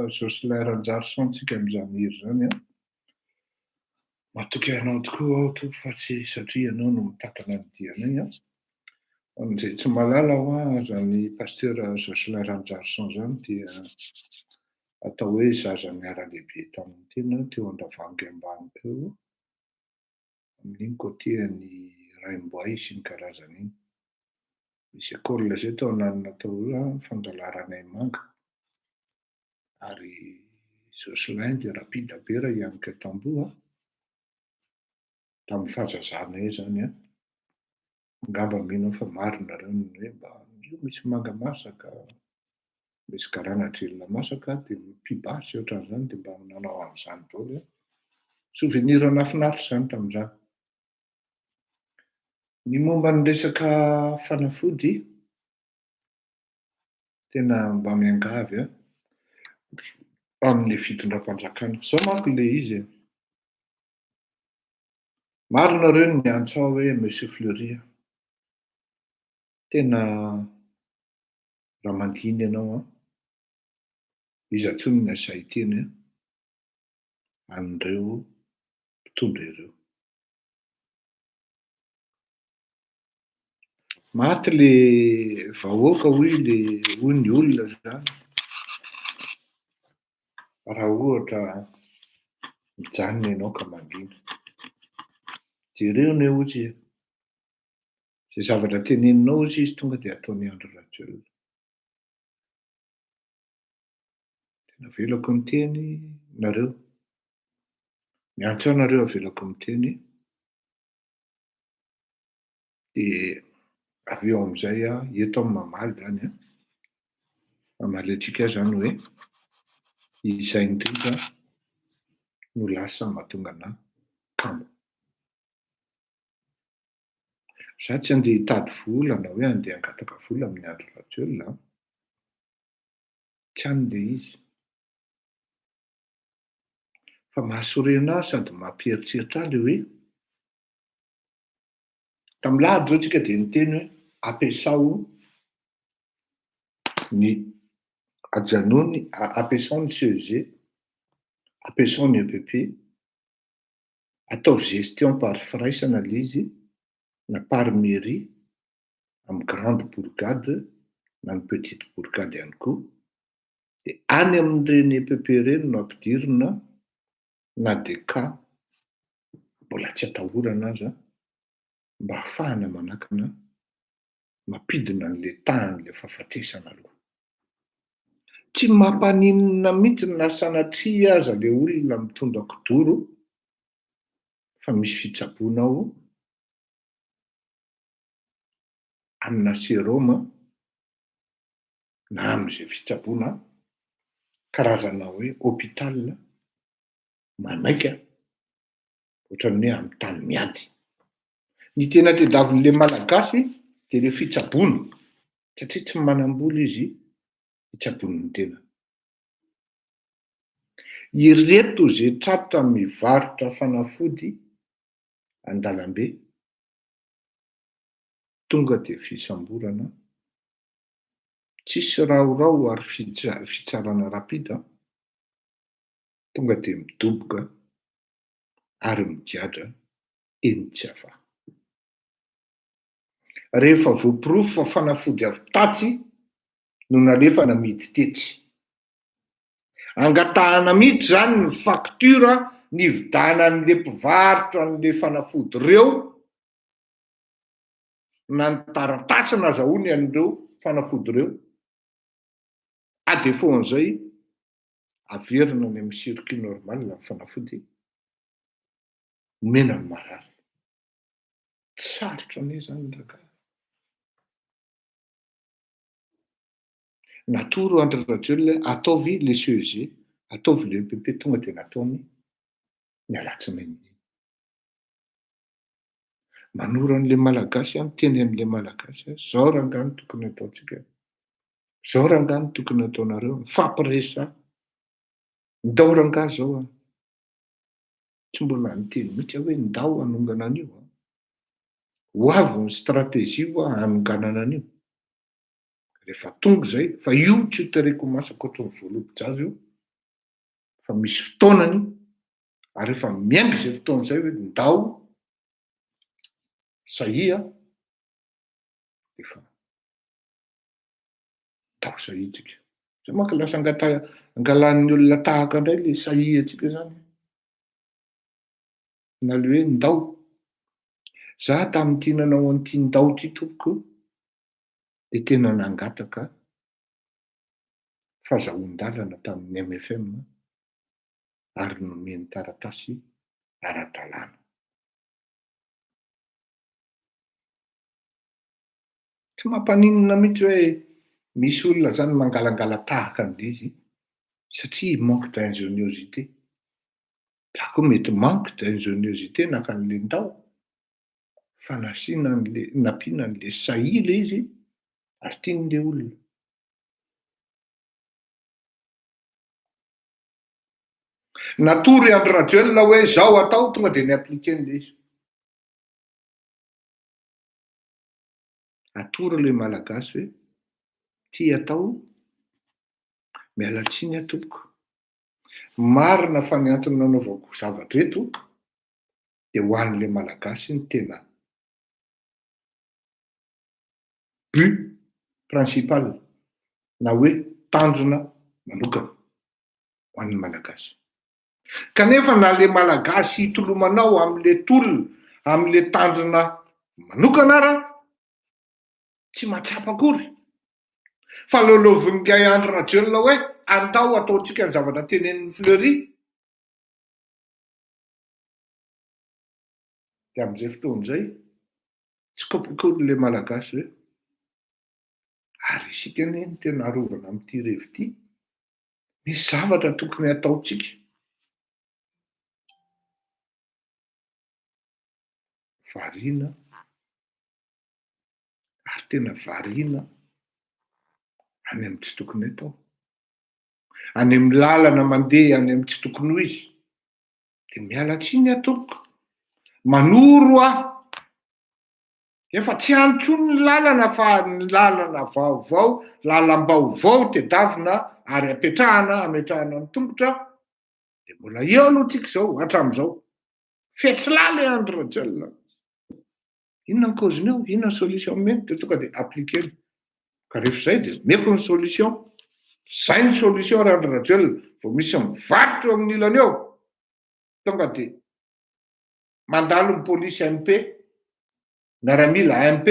Jocelyn Ranjarisantsika amin'izany hira zany a. Matoky anao tokoa aho to fa tsy satria ianao no mitantana ny diana iny a. Amin'izay tsy mahalala ho zany pasteur Jocelyn Ranjarisan zany dia atao hoe zaza miara-lehibe taminy tena teo Andravoahangy ambany teo. Amin'iny côté-ny Raimboay sy ny karazany iny. Misy école zay tao ananina tao io fangalarana manga. Ary Joselindy rapida be raha ianika tamboho tamin'ny fahazazana eo zany a. Angamba mino fa marina reo hoe mba io misy manga masaka, misy garana drelona masaka dia pibasy ohatran'izany dia mba nanao an'izany daholo hoe souvenir nahafinaritra izany tamin'izany. Ny momba ny resaka fanafody tena mba miangavy amin'ilay fitondram-panjakana. Izao manko ilay izy e. Maro nareo no miantso aho hoe Monsieur Fleury, tena raha mandiny ianao iza intsony no asahy teny an'ireo mpitondra ireo. Maty le vahoaka hoy ny olona zany raha ohatra mijanona ianao ka mangina. Jereo ne ozy zay zavatra teneninao ozy izy tonga dia ataony andro rajolo. Tena velako ny teny nareo, miantso aho nareo avelako ny teny dia avy eo amin'izay eto amin'ny mamaly zany mamaly antsika zany hoe izay indrindra no lasa mahatonga anahy kamo. Za tsy andeha hitady vola na hoe andeha hangataka vola amin'ny andro rajolona, tsy andeha izy. Fa mahasorena ahy sady mampieritreritra ahy le hoe tamin'ny lahady zao tsika dia niteny hoe ampiasao ny ajanony, ampiasao ny CEG, ampiasao ny EPP, ataovy gestion par firaisana le izy na par mairie amin'ny grande bourgade na ny petite bourgade ihany koa, dia any amin'ireny EPP ireny no ampidirina na DK, mbola tsy atahorana aza mba ahafahana manakana mampidina an'ilay tahan'ilay fahafatesana aloha. Tsy mampaninona mihitsy na sanatria aza le olona mitondra kidoro fa misy fitsaboana ao amina seroma na amin'izay fitsaboana karazana hoe hôpital manaika ohatran'ny hoe amin'ny tany miady. Ny tena tediavin'ilay malagasy dia ilay fitsaboana satria tsy manam-bola izy hitsaboana ny tena. Ireto zay tratra mivarotra fanafody an-dalambe tonga dia fisamborana, tsisy raorao ary fitsarana rapida, tonga dia midoboka ary migadra eny tsy hafa. Rehefa voapirofo fa fanafody avy tatsy no nalefa namidy tetsy. Angatahana mihitsy zany ny faktura nividanan'ilay mpivarotra an'ilay fanafody ireo na ny taratasy nazahoany an'ireo fanafody ireo, à défaut an'izay averina ny amin'ny circuit normal ny fanafody mena ny marary. Tsy sarotra anie zany raha natoro andro rajolona ataovy le CEG, ataovy le EPP, tonga dia nataony mialatsinainy. Manoro an'ilay malagasy miteny an'ilay malagasy zao rangano tokony ataontsika, zao rangano tokony ataonareo, mifampiresa ndao rangahy zao tsy mbola niteny mihitsy hoe ndao hanongana an'io ho avy ny stratégie hanonganana an'io. Rehefa tonga izay fa io tsy hotereko masaka ohatran'ny voalobodrazo io fa misy fotoanany ary rehefa miainga izay fotoana izay hoe ndao sahia efa ndao sahitsika. Zay manko lasa angalan'ny olona tahaka indray le sahia atsika zany na le hoe ndao. Za tamin'ity nanao an'ity ndao ity tompoko dia tena nangataka fahazahoan-dalana tamin'ny MFM ary nomeny taratasy ara-dalàna. Tsy mampaninona mihitsy hoe misy olona zany mangalangala tahaka an'ilay izy satria manque d'ingéniosité. Da koa mety manque d'ingéniosité naka an'le ndao fa nampiana an'le sahy le izy ary tian'le olona. Natory Andry Rajoelina hoe zao atao tonga de niaplike an'le izy. Atory le malagasy hoe tia atao miala tsiny atoko. Marina fa ny antony nanaovako zavatra eto de ho an'le malagasy ny tena but principal na hoe tanjona manokana ho an'ny malagasy. Kanefa na le malagasy hitolomanao am'le tolona, am'le tanjona manokana ara, tsy mahatsapa akory. Fa lolovin'n'gay Andry Rajoelina hoe andao ataotsika ny zavatra tenenin'ny Fleury. De am'izay fotoan'izay tsy kopikoly le malagasy hoe ary isika anie ny tena arovana am'ty revi ty, misy zavatra tokony ataotsika. Variana ary tena variana any amin'ny tsy tokony atao. Any amin'ny lalana mandeha any amin'ny tsy tokony ho izy de miala tsiny atoko. Manoro efa tsy antsony ny lalana fa ny lalana vaovao, lalam-baovao tedavina ary ametrahana ny tongotra de mbola eo aloha tsika zao hatram'izao. Fetsilala Andry Rajoelina. Inona ny causeny eo? Inona ny solution mety de tonga de appliquer. Ka rehefa zay de meko ny solution. Zay ny solution Andry Rajoelina. Vao misy mivarotra eo amin'ny ilany eo, tonga de mandalo ny polisy MP, miaramila MP,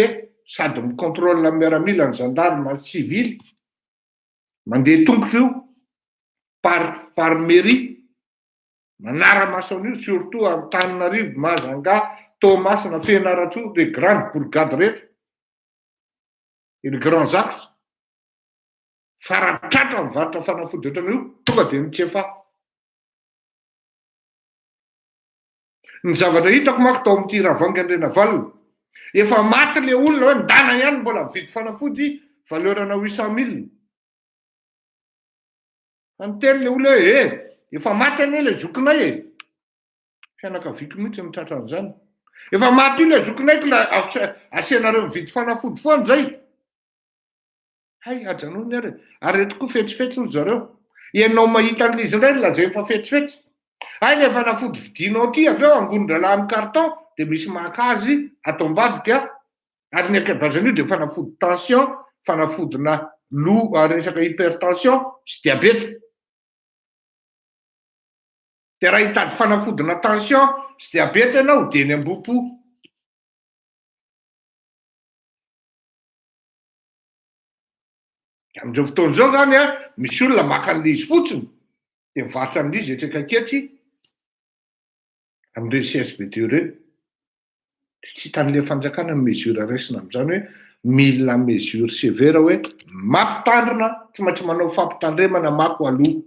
sady micontrôle miaramila ny gendarme civil, mandeha tongotra io par mairie, manara-maso an'io surtout Antananarivo, Majunga, Toamasina, Fianarantsoa, les grandes bourgades rehetra, et les grands axes. Faratratra mivarotra fanafody ohatran'io, tonga de mitsefa. Ny zavatra hitako manko tao amin'ity Ravangy Andrenavalona, efa maty le olona hoe ndana ihany mbola mividy fanafody valeurana 800 000. Anteny le olona hoe efa maty anie le zokinay e. Fianakaviako mihitsy mitratra an'izany. Efa maty io le zokinay ka asianareo mividy fanafody foana zay. Hay ajanony ary. Ary reto koa fetsifetsy hoy zareo. Ianao mahita an'izy iray lazay efa fetsifetsy. Hay le fanafody vidinao aty avy eo angonin-dralahy amin'ny carton de misy makazy atao ambadika ary ny ankabazan'io de fanafody tension, fanafodina resaka hypertension sy diabeta. De raha hitady fanafodina tension sy diabeta ianao de ny ambopo. Amin'izao fotoan'izao zany misy olona maka an'le izy fotsiny de mivarotra amin'izy etsaka aketry amin'ireny CSBD ireny. Tsy hitan'le fanjakana mesure raisina amin'izany hoe mila mesure sévère hoe mampitandrina, tsy maintsy manao fampitandremana mako aloha.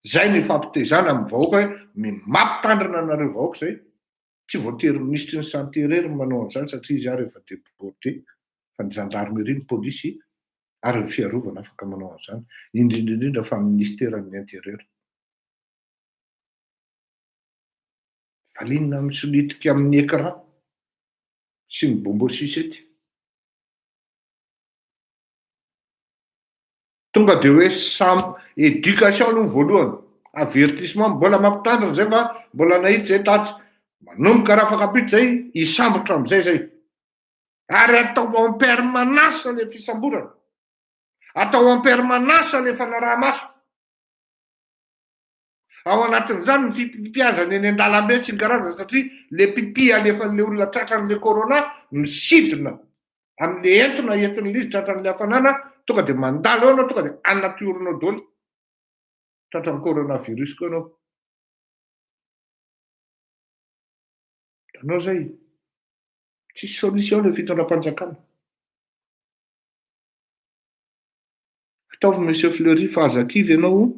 Zay ny fampitezana amin'ny vahoaka hoe mampitandrina anareo vahoaka zay. Tsy voatery ministry ny santé irery manao an'izany satria izy ary efa débordé fa ny gendarmerie, ny polisy ary ny fiarovana afaka manao an'izany, indrindra fa ministèren'ny intérieur. Valinina misolitika amin'ny écran sy ny bombo sisety. Tonga de hoe éducation aloha voalohany, avertissement mbola mampitandrina zay fa mbola nahita zay tatsy. Manomboka raha afaka zay hisambotra am'izay zay. Ary atao en permanence le fisamborana. Atao en permanence le fanaraha-maso. Ao anatin'izany ny fipiazana eny an-dalambe sy ny karazana satria le pipi alefan'le olona tratran'le corona misidina amin'le entona entin'le izy tratran'le hafanana, tonga de mandalo eo anao, tonga de anatiorinao daholo tratran'ny coronavirus koa anao. Itanao zay, tsisy solution le fitondram-panjakana. Ataovy Monsieur Fleury fa azakivy ianao,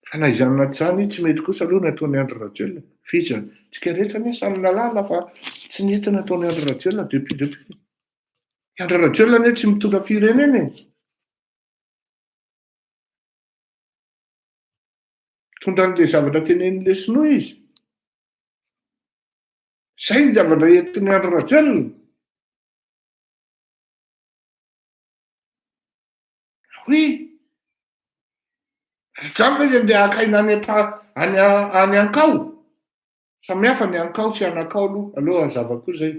fa na izany na tsy izany tsy mety kosa aloha nataony Andry Rajoelina. Fija, tsika rehetra anie samy nalala fa tsy nety nataony Andry Rajoelina depuis. Andry Rajoelina anie tsy mitondra firenena e. Tondra an'le zavatra tenenin'le sinoa izy. Zay ny zavatra entin'ny Andry Rajoelina. Oui. Zany izy andeha akaina any Ankao. Samy hafa ny Ankao sy Anakao aloha. Aloha hazava koa zay.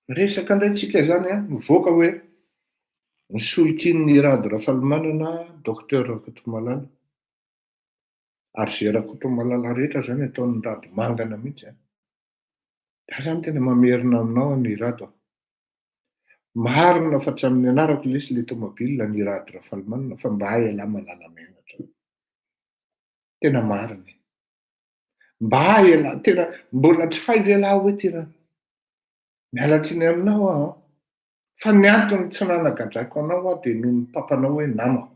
Resaka indray tsika zany a, mivoaka hoe ny solonkin'ny Rady Rafaelimanana, Docteur Rakotomalala, ary zay Rakotomalala rehetra zany ataon'ny Rady mangana mihitsy. Da zany tena mamerina aminao ny Rado. Marina fa tsy amin'ny anarako lesy le tomobile ny Rady Rafaelimanana fa mba ela malala menatra. Tena marina. Mba ela, tena mbola tsy fay velah hoe tena mialatsiny aminao aho. Fa ny antony tsy nanagadraiko anao aho dia noho ny papanao hoe namako.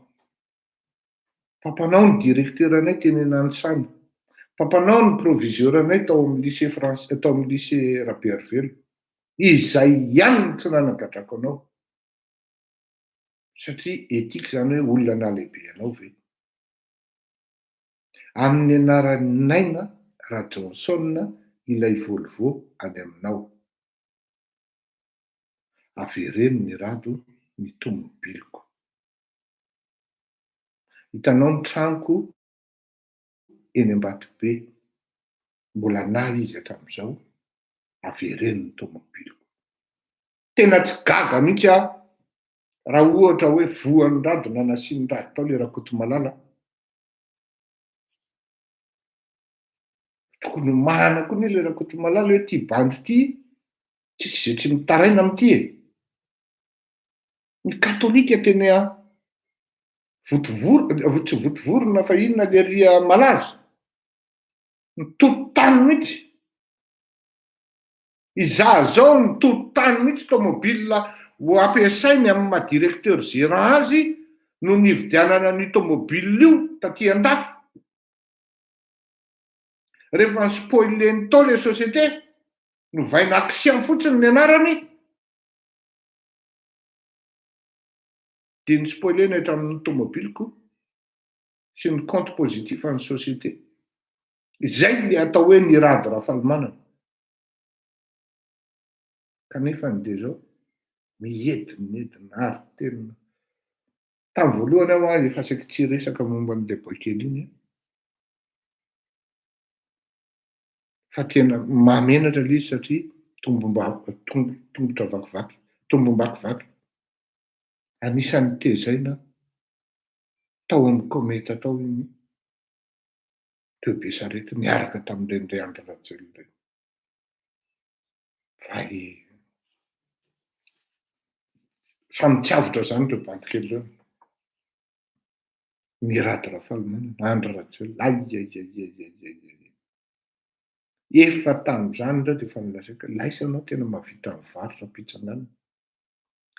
Papanao ny direkteuranay teny Nanisany. Papanao ny proviseuranay tao amin'ny lycée français, tao amin'ny lycée Rabearivelo. Izay ihany tsy nanagadrako anao. Satria etika zany hoe olona nahalehibe anao ve. Amin'ny anaran'ny naina Rajohnson ilay Volvo any aminao. Avereno ny Rado ny tomobiliko. Hitanao ny tranoko eny Ambatobe. Mbola nahy izy hatramin'izao. Avereno ny tomobiliko. Tena tsy gaga mihitsy aho raha ohatra hoe voan'ny Rado na nasian'ny Rado tao le Rakotomalala. Tokony mahana koa ny le Rakotomalala hoe ty bandy ty tsisy zay tsy mitaraina amity e. Ny katolika tena votovorona fa inona le ria malaza. Ny toto-tany mihitsy. Izaho zao ny toto-tany mihitsy tomobile ho ampiasainy amin'ny mahadirecteur gérant azy no nividianana ny tomobile io taty an-dafy. Rehefa ny spoileny tao le société, novaina action fotsiny ny anarany, dia ny spoileny hatramin'ny tomobiliko sy ny compte positif an'ny société. Izay le atao hoe ny Rady Rafaelimanana. Kanefa ny dia zao miedina ary tena. Tamin'ny voalohany aho efa saky tsy resaka momba an'ilay boikely iny. Fa tena mamenatra ilay izy satria tombotra vakivaky, tombom-bakivaky. Anisan'ny tezaina tao amin'ny kometa tao iny. Teo Besarety niaraka tamin'ireny Andry Rajoelina ireny. Fa samy tsiavotra zany ireo bandikely ireo. Ny Rady Rafaelimanana, Andry Rajoelina, efa tamin'izany ireo dia efa nilazaika, laisa anao tena mahavita mivarotra am-pitsanana.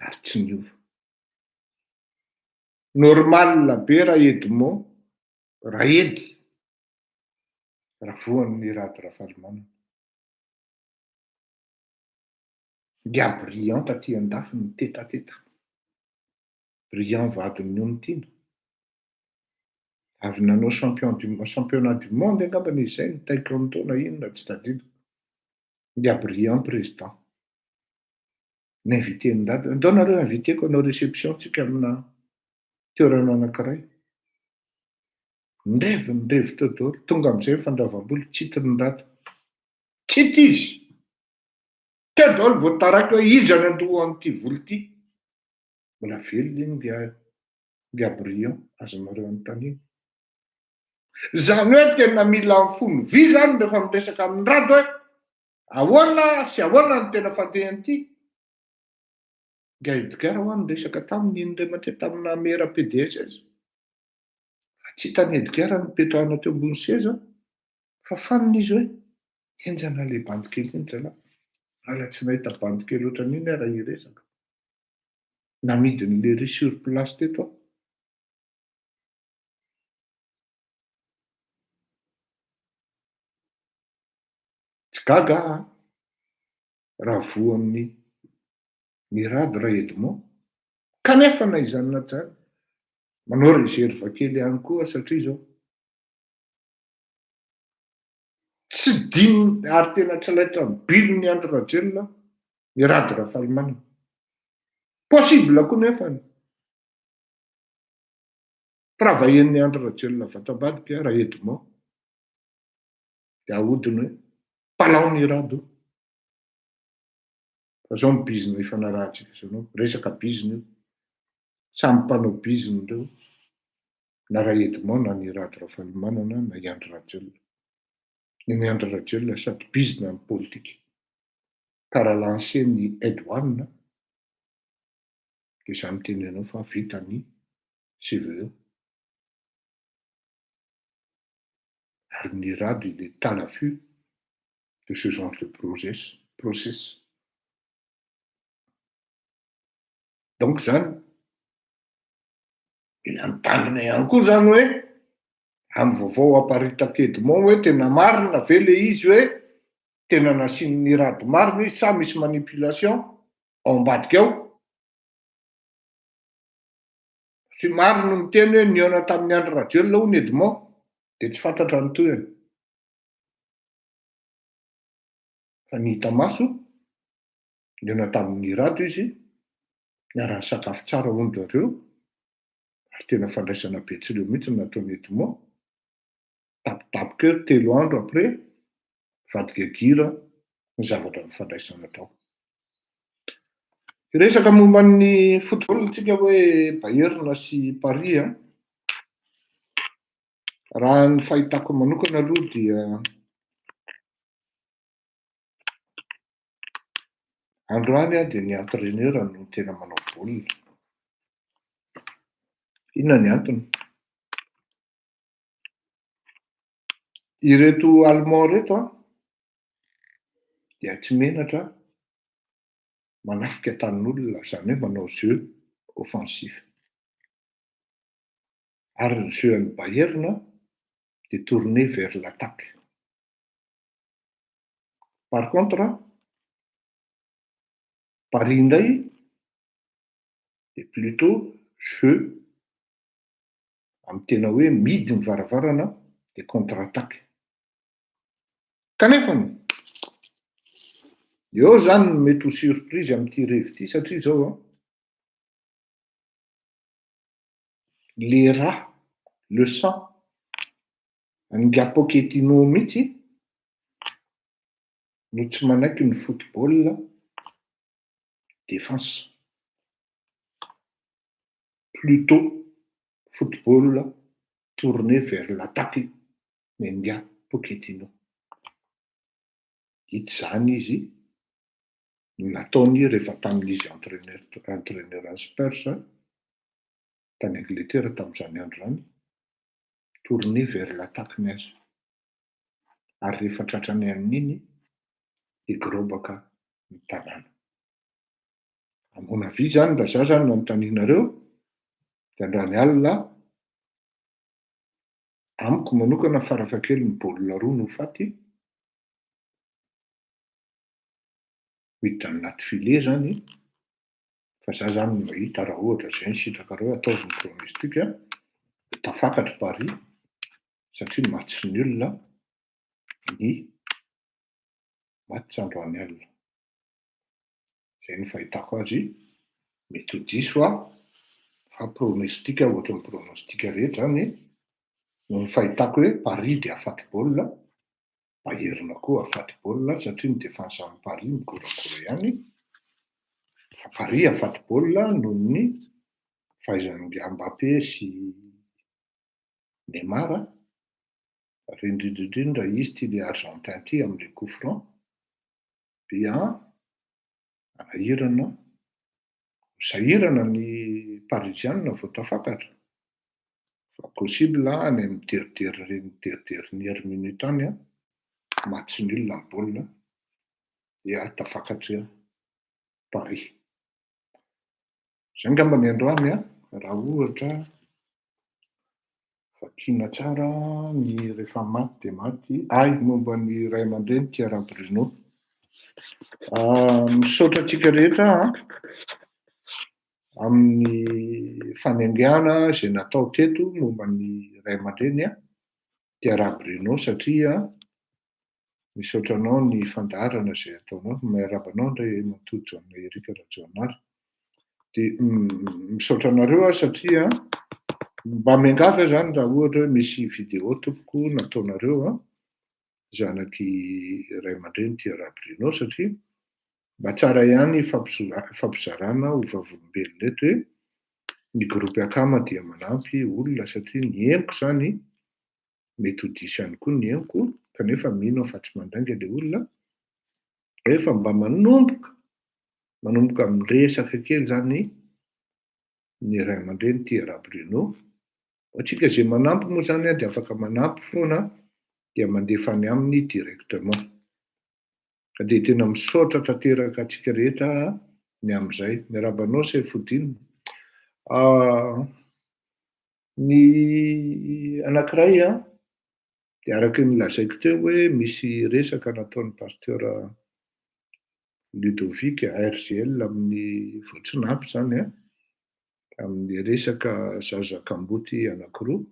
Ary tsy niova. Normal be raha Edmond, raha edy, raha voan'ny Rady Rafaelimanana. Dia Briand taty an-dafy ny tetateta. Briand vadin'ny Ontina. Avy nanao championnat du monde angamba izay ny taekwondo na inona tsy tadidiko. Dia Briand président. Ninvité ny Rado. Andao nareo inviteko anao réception tsika amina toerana anankiray. Nirevy teo daholo. Tonga amin'izay fandravam-boly tsy hitiny Rado. Tsy hita izy. Teo daholo vao taraiky hoe iza ny andoha an'ity voly ity. Mbola velona iny dia Briand azonareo anontaniana. Zany hoe tena mila mifono vy zany rehefa miresaka amin'ny Rado hoe ahoana sy ahoana ny tena fandehany ity. Nga Edgar ho any resaka taminy iny ray aman-dreny tamina mera PDS. Tsy tanedikara mipetrahana teo ambony seza fa fanina izy hoe enjana le bandikely iny zalahy. Ala tsy nahita bandikely ohatran'iny raha iresaka. Namidin'le riz sur place teto aho. Tsy gaga raha voan'ny Mirady raha Edmond kanefa na izany na tsara manao rezerva kely ihany koa satria zao tsy dimy ary tena tsy laitra bily ny Andry Rajoelina Mirady Rafaelimanana. Possible koa nefany travaien'ny Andry Rajoelina vatabadika raha Edmond dia ahodiny hoe palao Mirady io. Fa zao ny bizina ifanarahantsika izao resaka bizina io. Samy mpanao bizina ireo na raha Edmond na Mirady Rafaelimanana na i Andry Rajoelina. Ny Andry Rajoelina sady bizina amin'ny politika. Ka raha lansen'ny Edouane dia izany tenenao fa vita ny CVE. Ary Mirady il est à l'affût de ce genre de process. Donc zany mila mitandrina ihany koa zany hoe amin'ny vaovao aparitaka Edmond hoe tena marina ve le izy hoe tena nasiany Mirady marina izy sa misy manipulation ao ambadika ao. Sy marina miteny hoe niona tamin'ny Andry Rajoelina hono Edmond dia tsy fantatra ny toerana. Fa ny hita maso niona tamin'ny Mirady izy niara nisakafo tsara hono zareo ary tena fandraisana Betsileo mihitsy nataony Edmond. Tapitapika eo 3 andro après vadika gira ny zavatra nifandraisana tao. Resaka momba ny football tsika hoe Bayern sy Paris raha ny fahitako manokana aloha dia androany dia ny entraîneur no tena manao baolina. Inona ny antony? Ireto Allemand reto dia tsy menatra manafika tanin'olona, zany hoe manao jeu offensif. Ary ny jeu an'ny Bayern dia tourné vers l'attaque. Par contre, Paris indray dia plutôt jeu amin'ny tena hoe midy ny varavarana dia contre-attaque. Kanefany eo zany no mety ho surprise amin'ity revy ity satria zao le rà, le sang nga Pochettino mihitsy no tsy manaiky ny football défense. Plutôt football tourné vers l'attaque nga Pochettino. Hita zany izy nataony rehefa tamin'izy entraîneur any Spurs tany Angleterre tamin'izany andro zany tourné vers l'attaque nezy. Ary rehefa tratrany amin'iny igrobaka ny tanàna. Amoana vy zany raha za zany nanontanianareo dia androany alina amiko manokana farafahakeliny baolina roa no faty miditra anaty filet zany fa za zany no mahita raha ohatra zay ny sitrakareo ataovy pronostic tafakatra Paris satria match nul ny match androany alina. Zay ny fahitako azy mety ho diso fa pronostic ohatran'ny pronostic rehetra zany no ny fahitako hoe Paris dia afaty baolina, Bayern koa afaty baolina satria ny défense amin'ny Paris migorakora ihany. Fa Paris afaty baolina noho ny fahaizan'ny Mbappé sy Neymar ary indrindra izy ty le Argentin ty amin'le coup franc dia sahirana ny Parisianina vao tafakatra Fa possible any mideridery reny mideridery ny hery minute any match nul ny baolina dia tafakatra Paris. Zay angamba ny androany raha ohatra vakiana tsara ny rehefa maty dia maty. Momba ny ray aman-dreny Thierry Bruno. Misaotra antsika rehetra amin'ny fanaingiana izay natao teto momba ny ray aman-dreny Thierry Bruno satria misaotra anao ny fandaharana izay ataonao, miarabanao indray matojo aminay Erika Rajaonary. Dia misaotra anareo satria mba miangafa zany raha ohatra hoe misy vidéo tompoko nataonareo zanaky ray aman-dreny Thierry Bruno satria mba tsara ihany fampizarana ho vavolombelona eto hoe ny gropy akama dia manampy olona satria ny emiko zany mety ho diso ihany koa ny emiko kanefa mino fa tsy mandainga ilay olona rehefa mba manomboka miresaka kely zany ny ray aman-dreny Thierry Bruno. Atsika izay manampy moa zany dia afaka manampy foana dia mandefa any aminy directement. Ka dia tena misaotra tanteraka atsika rehetra ny amin'izay. Miarabanao Saifoudine. Ny anankiray dia araka ny lazaiko teo hoe misy resaka nataon'ny pasteur Ludovic RGL amin'ny Voatsinampy zany amin'ny resaka zaza Kamboty anankiroa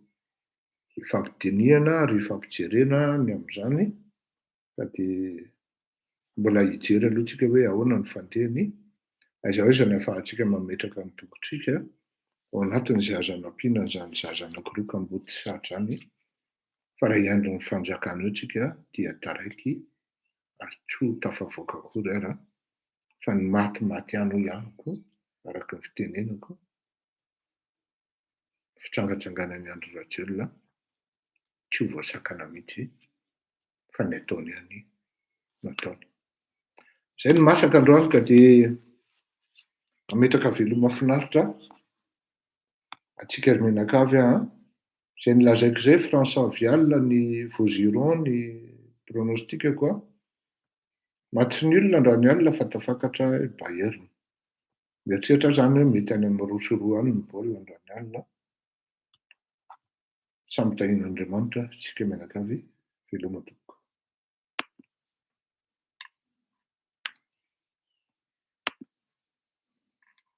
ifampidiniana ary ifampijerena ny amin'izany. Ka dia mbola hijery aloha tsika hoe ahoana ny fandehany. Aiza ho aiza ny ahafahantsika mametraka ny tongotsika ao anatin'ny zaza nampiana an'izany zaza anankiroa Kamboty satra zany. Fa raha hiandry ny fanjakana eo tsika dia taraiky ary tsy ho tafavoaka akory ara fa ny maty ihany koa araka ny fitenenako. Fitsangatsanganan'ny andro rajelona tsy ho voasakana mihitsy fa ny ataony ihany nataony. Izay ny masaka androany ka dia mametraka veloma mahafinaritra atsika ry mianakavy izay nilazaiko izay François Vial ny Vaugiron ny pronostikako match nul androany alina fa tafakatra Bayern. Mieritreritra zany hoe mety any amin'ny 2-0 any ny baolina androany alina. Samy tahin'Andriamanitra tsika mianakavy veloma.